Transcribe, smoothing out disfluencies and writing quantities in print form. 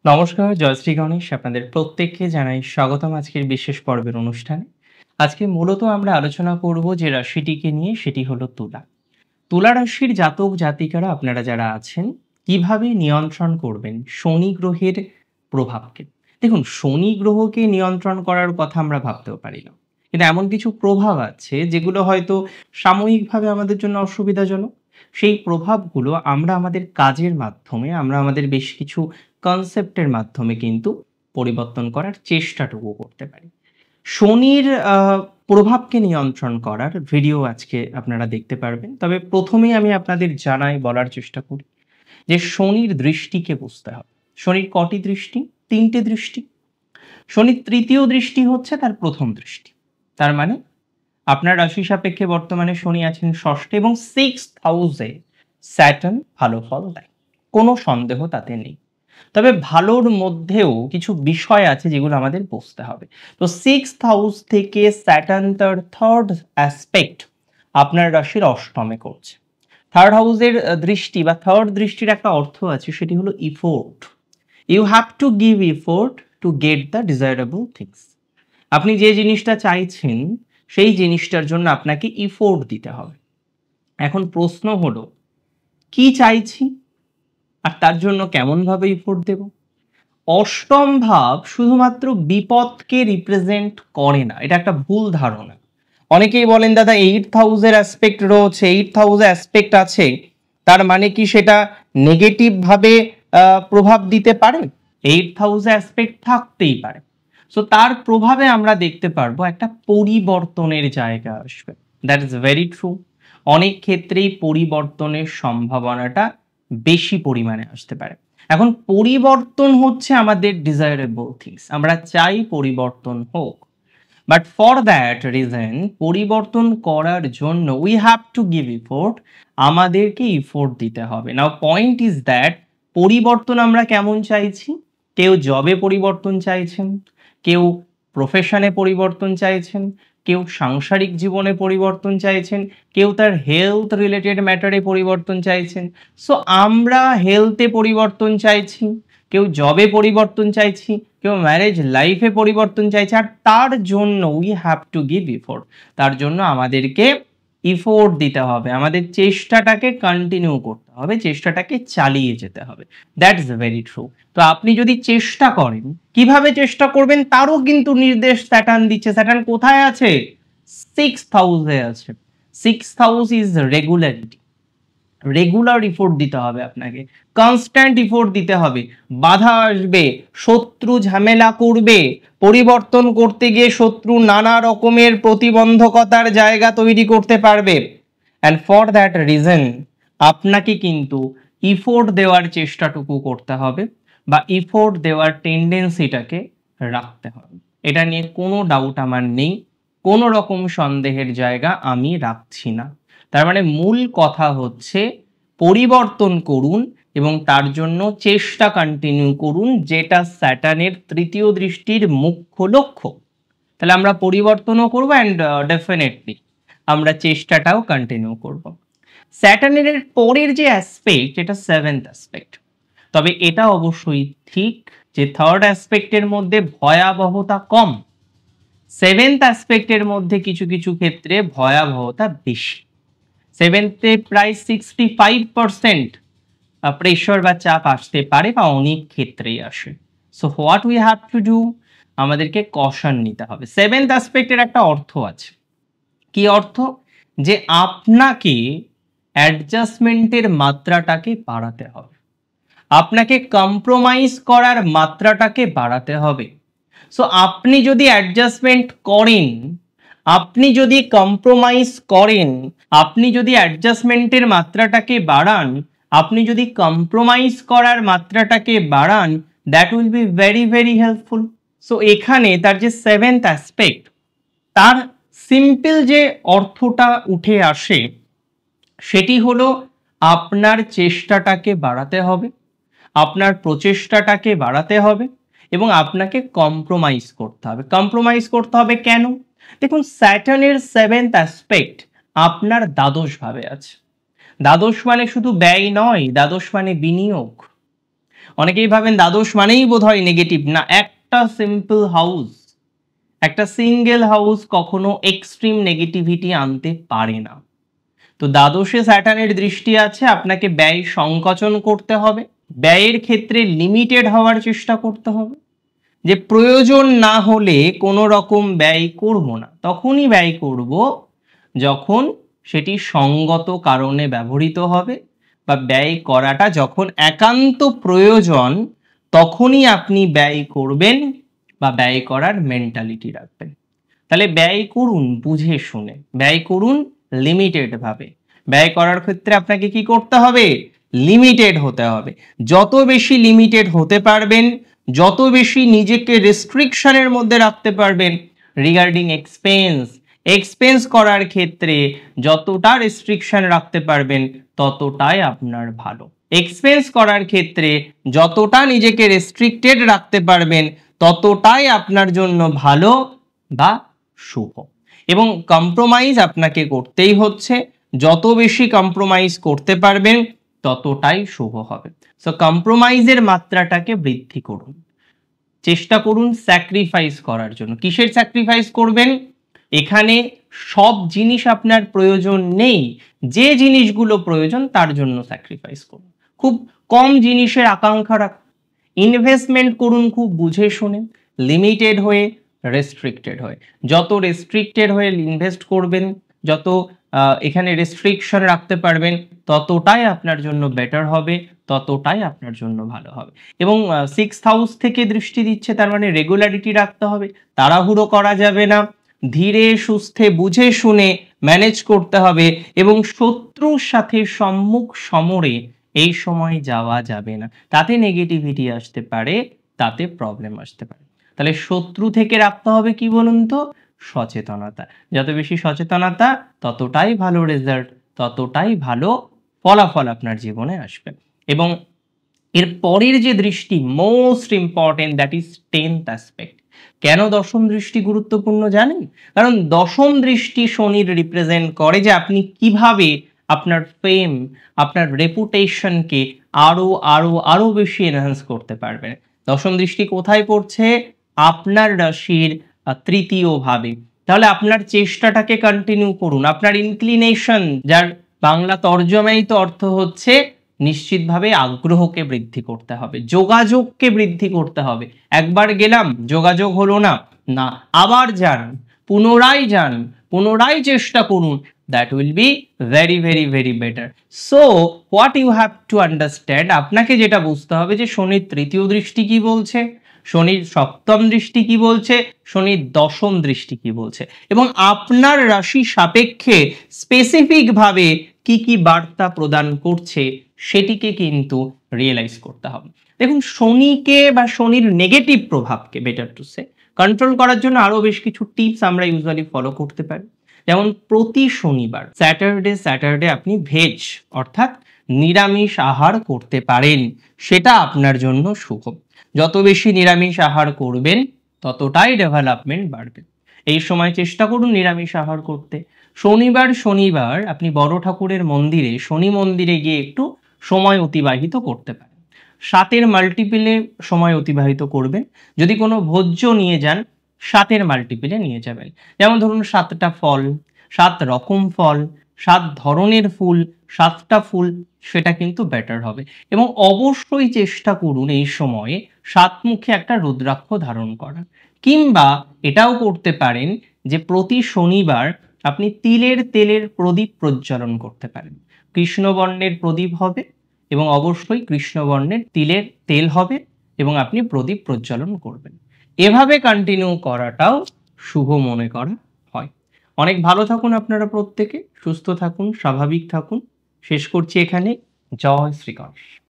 নমস্কার, জয়শ্রী গণেশ আপনাদের প্রত্যেককে জানাই স্বাগতম আজকের বিশেষ পর্বের অনুষ্ঠানে। আজকে মূলত আমরা আলোচনা করব যে রাশিটিকে নিয়ে, সেটি হলো তুলা। তুলা রাশির জাতক জাতিকারা আপনারা যারা আছেন, কিভাবে নিয়ন্ত্রণ করবেন শনি গ্রহের প্রভাবকে? দেখুন, শনি গ্রহকে নিয়ন্ত্রণ করার কথা আমরা ভাবতেও পারি না। কিন্তু এমন কিছু প্রভাব আছে যেগুলো হয়তো সাময়িকভাবে আমাদের জন্য অসুবিধাজনক। সেই প্রভাবগুলো আমরা আমাদের কাজের মাধ্যমে, আমরা আমাদের বেশ কিছু কনসেপ্টের মাধ্যমে কিন্তু পরিবর্তন করার চেষ্টাটুকু করতে পারি। শনির প্রভাবকে নিয়ন্ত্রণ করার ভিডিও আজকে আপনারা দেখতে পারবেন। তবে প্রথমেই আমি আপনাদের বলার চেষ্টা করি যে শনির দৃষ্টিকে বুঝতে হবে। শনির কটি দৃষ্টি? ৩ টে দৃষ্টি। শনির তৃতীয় দৃষ্টি হচ্ছে তার প্রথম দৃষ্টি। তার মানে আপনার রাশি সাপেক্ষে বর্তমানে শনি আছেন ষষ্ঠে এবং 6th হাউসে স্যাটার্ন ভালো ফল দেয়। কোনো সন্দেহ তাতে নেই। তবে ভালোর মধ্যেও কিছু বিষয় আছে যেগুলো আমাদের বুঝতে হবে। তো 6th হাউস থেকে স্যাটার্ন তার থার্ড অ্যাসপেক্ট আপনার রাশির অষ্টমে করছে। থার্ড হাউসের দৃষ্টি বা থার্ড দৃষ্টির একটা অর্থ আছে, সেটি হলো effort. You have to give effort to get the desirable things. আপনি যে জিনিসটা চাইছেন সেই জিনিসটার জন্য আপনাকে ইফোর্ট দিতে হবে। এখন প্রশ্ন হলো, কি চাইছি আর তার জন্য কেমনভাবে ইফোর্ট দেব? অষ্টম ভাব শুধুমাত্র বিপদকে রিপ্রেজেন্ট করে না, এটা একটা ভুল ধারণা। অনেকেই বলেন, দাদা 8th হাউসের অ্যাসপেক্ট রয়েছে, 8th হাউসে অ্যাসপেক্ট আছে, তার মানে কি সেটা নেগেটিভ ভাবে প্রভাব দিতে পারে? 8th হাউসে অ্যাসপেক্ট থাকতেই পারে। সো তার প্রভাবে আমরা দেখতে পারবো একটা পরিবর্তনের জায়গা আসবে। That is very true. অনেক ক্ষেত্রেই পরিবর্তনের সম্ভাবনাটা বেশি পরিমাণে আসতে পারে। এখন পরিবর্তন হচ্ছে আমাদের ডিজায়ারেবল থিংস, আমরা চাই পরিবর্তন হোক। বাট ফর দ্যাট রিজন, পরিবর্তন করার জন্য we have to give effort, আমাদেরকে ইফোর্ট দিতে হবে। নাও পয়েন্ট ইজ দ্যাট, পরিবর্তন আমরা কেমন চাইছি? কেউ জবে পরিবর্তন চাইছেন, কেউ প্রফেশনে পরিবর্তন চাইছেন, কেউ সাংসারিক জীবনে পরিবর্তন চাইছেন, কেউ তার হেলথ রিলেটেড ম্যাটারে পরিবর্তন চাইছেন। সো আমরা হেলথে পরিবর্তন চাইছি, কেউ জবে পরিবর্তন চাইছি, কেউ ম্যারেজ লাইফে পরিবর্তন চাইছে। আর তার জন্য we have to give effort, তার জন্য আমাদেরকে ইফোর্ট দিতে হবে, আমাদের চেষ্টাটাকে কন্টিনিউ করতে হবে, চেষ্টাটাকে চালিয়ে যেতে হবে। That's very true. তো আপনি যদি চেষ্টা করেন, কিভাবে চেষ্টা করবেন তারও কিন্তু নির্দেশ স্যাটার্ন দিচ্ছে। স্যাটার্ন কোথায় আছে? 6th হাউসে আছে। 6th house is regularity. Regular effort দিতে হবে আপনাকে, কনস্ট্যান্ট ইফোর্ট দিতে হবে। বাধা আসবে, শত্রু ঝামেলা করবে, পরিবর্তন করতে গিয়ে শত্রু নানা রকমের প্রতিবন্ধকতার জায়গা তৈরি করতে পারবে। অ্যান্ড ফর দ্যাট রিজন আপনাকে কিন্তু ইফোর্ট দেওয়ার চেষ্টাটুকু করতে হবে, বা ইফোর্ট দেওয়ার টেন্ডেন্সিটাকে রাখতে হবে। এটা নিয়ে কোনো ডাউট আমার নেই, কোনো রকম সন্দেহের জায়গা আমি রাখছি না। তার মানে মূল কথা হচ্ছে, পরিবর্তন করুন এবং তার জন্য চেষ্টা কন্টিনিউ করুন, যেটা স্যাটার্নের তৃতীয় দৃষ্টির মুখ্য লক্ষ্য। তাহলে আমরা পরিবর্তনও করবো অ্যান্ড ডেফিনেটলি আমরা চেষ্টাটাও কন্টিনিউ করব। স্যাটার্নের পরের যে অ্যাসপেক্ট, এটা 7th অ্যাসপেক্ট। তবে এটা অবশ্যই ঠিক যে থার্ড অ্যাসপেক্টের মধ্যে ভয়াবহতা কম, 7th অ্যাসপেক্টের মধ্যে কিছু কিছু ক্ষেত্রে ভয়াবহতা বেশি। 7th-এ প্রায় 65% প্রেশার বা চাপ আসতে পারে, বা অনেক ক্ষেত্রেই আসে। So what we have to do, আমাদেরকে কশন নিতে হবে। 7th অ্যাসপেক্টের একটা অর্থ আছে। কি অর্থ? যে আপনাকে অ্যাডজাস্টমেন্টের মাত্রাটাকে বাড়াতে হবে, আপনাকে কম্প্রোমাইজ করার মাত্রাটাকে বাড়াতে হবে। সো আপনি যদি অ্যাডজাস্টমেন্ট করেন, আপনি যদি কম্প্রোমাইজ করেন, আপনি যদি অ্যাডজাস্টমেন্টের মাত্রাটাকে বাড়ান, আপনি যদি কম্প্রোমাইজ করার মাত্রাটাকে বাড়ান, that will be very very helpful. So এখানে তার যে 7th অ্যাসপেক্ট, তার সিম্পল যে অর্থটা উঠে আসে সেটি হলো, আপনার চেষ্টাটাকে বাড়াতে হবে, আপনার প্রচেষ্টাটাকে বাড়াতে হবে, এবং আপনাকে কম্প্রোমাইজ করতে হবে। কম্প্রোমাইজ করতে হবে কেন? দেখুন, স্যাটার্নের 7th অ্যাসপেক্ট আপনার দ্বাদশ ভাবে আছে। দ্বাদশ মানে শুধু ব্যয় নয়, দ্বাদশ মানে বিনিয়োগ। অনেকেই ভাবেন দ্বাদশ মানেই বোধহয় নেগেটিভ, না, একটা সিম্পল হাউস, একটা সিঙ্গেল হাউস কখনো এক্সট্রিম নেগেটিভিটি আনতে পারে না। তো দ্বাদশে স্যাটার্নের দৃষ্টি আছে, আপনাকে ব্যয় সংকোচন করতে হবে, ব্যয়ের ক্ষেত্রে লিমিটেড হওয়ার চেষ্টা করতে হবে, যে প্রয়োজন না হলে কোনো রকম ব্যয় করব না, তখনই ব্যয় করব যখন সেটি সঙ্গত কারণে ব্যবহৃত হবে, বা ব্যয় করাটা যখন একান্ত প্রয়োজন তখনই আপনি ব্যয় করবেন বা ব্যয় করার মেন্টালিটি রাখবেন। তাহলে ব্যয় করুন বুঝে শুনে, ব্যয় করুন লিমিটেড ভাবে। ব্যয় করার ক্ষেত্রে আপনাকে কি করতে হবে? লিমিটেড হতে হবে। যত বেশি লিমিটেড হতে পারবেন, যত বেশি নিজেকে রেস্ট্রিকশনের মধ্যে রাখতে পারবেন রিগার্ডিং এক্সপেন্স করার ক্ষেত্রে যতটা রেস্ট্রিকশন রাখতে পারবেন ততটাই আপনার ভালো। এক্সপেন্স করার ক্ষেত্রে যতটা নিজেকে রেস্ট্রিক্টেড রাখতে পারবেন ততটাই আপনার জন্য ভালো বা শুভ। এবং কম্প্রোমাইজ আপনাকে করতেই হচ্ছে, যত বেশি কম্প্রোমাইজ করতে পারবেন ততটাই শুভ হবে। সো কম্প্রোমাইজের মাত্রাটাকে বৃদ্ধি করুন, চেষ্টা করুন স্যাক্রিফাইস করার জন্য। কিসের স্যাক্রিফাইস করবেন? এখানে সব জিনিস আপনার প্রয়োজন নেই, যে জিনিসগুলো প্রয়োজন তার জন্য স্যাক্রিফাইস করুন। খুব কম জিনিসের আকাঙ্ক্ষা রাখুন, ইনভেস্টমেন্ট করুন খুব বুঝে শুনে, লিমিটেড হয়ে, রেস্ট্রিক্টেড হয়ে। যত রেস্ট্রিক্টেড হয়ে ইনভেস্ট করবেন, যত এখানে রেস্ট্রিকশন রাখতে পারবেন ততটাই আপনার জন্য বেটার হবে, ততটাই আপনার জন্য ভালো হবে। এবং সিক্সথ হাউস থেকে দৃষ্টি দিচ্ছে, তার মানে রেগুলারিটি রাখতে হবে, তাড়াহুড়ো করা যাবে না, ধীরে সুস্থে বুঝে শুনে ম্যানেজ করতে হবে, এবং শত্রুর সাথে সম্মুখ সমরে এই সময় যাওয়া যাবে না, তাতে নেগেটিভিটি আসতে পারে, তাতে প্রবলেম আসতে পারে। তাহলে শত্রু থেকে রাখতে হবে কি বলুন তো? সচেতনতা। যত বেশি সচেতনতা ততটাই ভালো রেজাল্ট, ততটাই ভালো ফলাফল আপনার জীবনে আসবে। এবং এর পরের যে দৃষ্টি most important, that is 10th aspect. কেন দশম দৃষ্টি গুরুত্বপূর্ণ জানেন? কারণ দশম দৃষ্টি শনির রিপ্রেজেন্ট করে যে আপনি কিভাবে আপনার ফেম, আপনার রেপুটেশনকে আরো আরো আরো বেশি এনহ্যান্স করতে পারবেন। দশম দৃষ্টি কোথায় পড়ছে? আপনার রাশির তৃতীয় ভাবে। তাহলে আপনার চেষ্টাটাকে কন্টিনিউ করুন, আপনার ইনক্লিনেশন, যার বাংলা তর্জমাই তো অর্থ হচ্ছে নিশ্চিতভাবে আগ্রহকে বৃদ্ধি করতে হবে, যোগাযোগকে বৃদ্ধি করতে হবে। একবার গেলাম যোগাযোগ হলো না, না, আবার যান, পুনরায় যান, পুনরায় চেষ্টা করুন, that will be very very very better. So what you have to understand, আপনাকে যেটা বুঝতে হবে যে শনির তৃতীয় দৃষ্টি কি বলছে, শনির সপ্তম দৃষ্টি কি বলছে, শনির দশম দৃষ্টি কি বলছে, এবং আপনার রাশি সাপেক্ষে স্পেসিফিক ভাবে কি কি বার্তা প্রদান করছে সেটিকে কিন্তু রিয়েলাইজ করতে হবে। দেখুন, শনিকে বা শনির নেগেটিভ প্রভাবকে, বেটার টু সে, কন্ট্রোল করার জন্য আরো বেশ কিছু টিপস আমরা ইউজুয়ালি ফলো করতে পারি। যেমন প্রতি শনিবার স্যাটারডে আপনি ভেজ অর্থাৎ নিরামিষ আহার করতে পারেন, সেটা আপনার জন্য শুভ। যত বেশি নিরামিষ আহার করবেন ততটাই ডেভেলপমেন্ট বাড়বে। এই সময় চেষ্টা করুন নিরামিষ আহার করতে। শনিবার আপনি বড় ঠাকুরের মন্দিরে, শনি মন্দিরে গিয়ে একটু সময় অতিবাহিত করতে পারেন। 7-এর মাল্টিপলে সময় অতিবাহিত করবেন। যদি কোনো ভোজ্য নিয়ে যান 7-এর মাল্টিপলে নিয়ে যাবেন। যেমন ধরুন 7টা ফল, 7 রকম ফল, 7 ধরনের ফুল, 7টা ফুল, সেটা কিন্তু বেটার হবে। এবং অবশ্যই চেষ্টা করুন এই সময়ে 7 মুখে একটা রুদ্রাক্ষ ধারণ করার। কিংবা এটাও করতে পারেন যে প্রতি শনিবার আপনি তেলের প্রদীপ প্রজ্বলন করতে পারেন। কৃষ্ণবর্ণের প্রদীপ হবে এবং অবশ্যই কৃষ্ণবর্ণের তিলের তেল হবে, এবং আপনি প্রদীপ প্রজ্বলন করবেন। এভাবে কন্টিনিউ করাটাও শুভ মনে করা হয়। অনেক ভালো থাকুন আপনারা প্রত্যেকে, সুস্থ থাকুন, স্বাভাবিক থাকুন। শেষ করছি এখানে। জয় শ্রী গণেশ।